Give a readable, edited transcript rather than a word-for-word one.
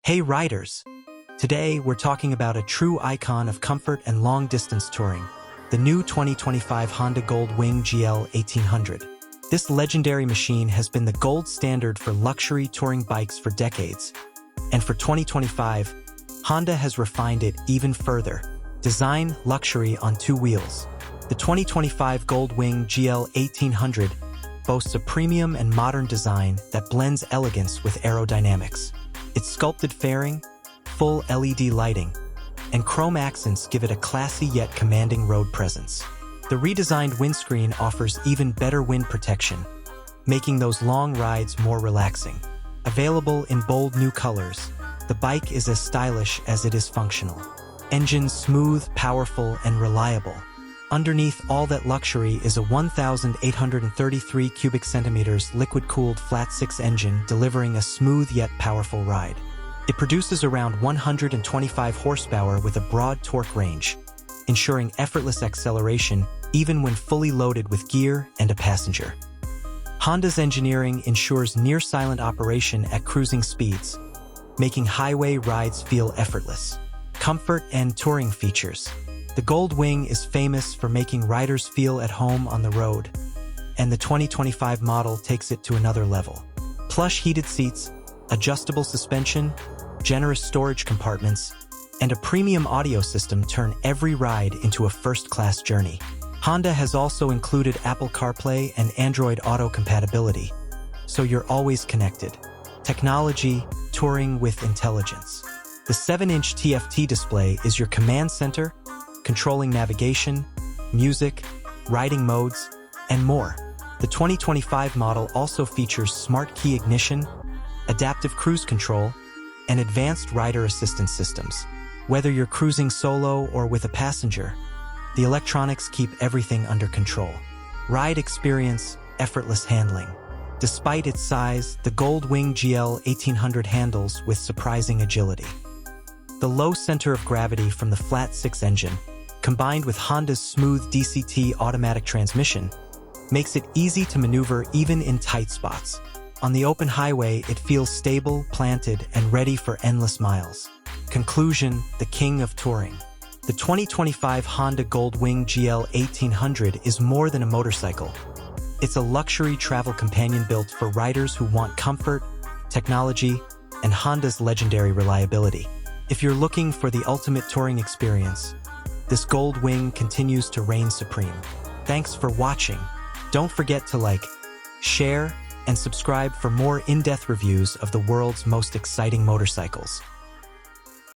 Hey riders! Today we're talking about a true icon of comfort and long-distance touring, the new 2025 Honda Goldwing GL 1800. This legendary machine has been the gold standard for luxury touring bikes for decades, and for 2025, Honda has refined it even further. Design luxury on two wheels. The 2025 Goldwing GL 1800 boasts a premium and modern design that blends elegance with aerodynamics. Its sculpted fairing, full LED lighting, and chrome accents give it a classy yet commanding road presence. The redesigned windscreen offers even better wind protection, making those long rides more relaxing. Available in bold new colors, the bike is as stylish as it is functional. Engine smooth, powerful, and reliable. Underneath all that luxury is a 1,833 cubic centimeters liquid-cooled flat-six engine delivering a smooth yet powerful ride. It produces around 125 horsepower with a broad torque range, ensuring effortless acceleration even when fully loaded with gear and a passenger. Honda's engineering ensures near-silent operation at cruising speeds, making highway rides feel effortless. Comfort and touring features. The Goldwing is famous for making riders feel at home on the road, and the 2025 model takes it to another level. Plush heated seats, adjustable suspension, generous storage compartments, and a premium audio system turn every ride into a first-class journey. Honda has also included Apple CarPlay and Android Auto compatibility, so you're always connected. Technology, touring with intelligence. The 7-inch TFT display is your command center, controlling navigation, music, riding modes, and more. The 2025 model also features smart key ignition, adaptive cruise control, and advanced rider assistance systems. Whether you're cruising solo or with a passenger, the electronics keep everything under control. Ride experience, effortless handling. Despite its size, the Goldwing GL 1800 handles with surprising agility. The low center of gravity from the flat-six engine, combined with Honda's smooth DCT automatic transmission, makes it easy to maneuver even in tight spots. On the open highway, it feels stable, planted, and ready for endless miles. Conclusion: the king of touring. The 2025 Honda Goldwing GL 1800 is more than a motorcycle. It's a luxury travel companion built for riders who want comfort, technology, and Honda's legendary reliability. If you're looking for the ultimate touring experience, this Goldwing continues to reign supreme. Thanks for watching. Don't forget to like, share, and subscribe for more in-depth reviews of the world's most exciting motorcycles.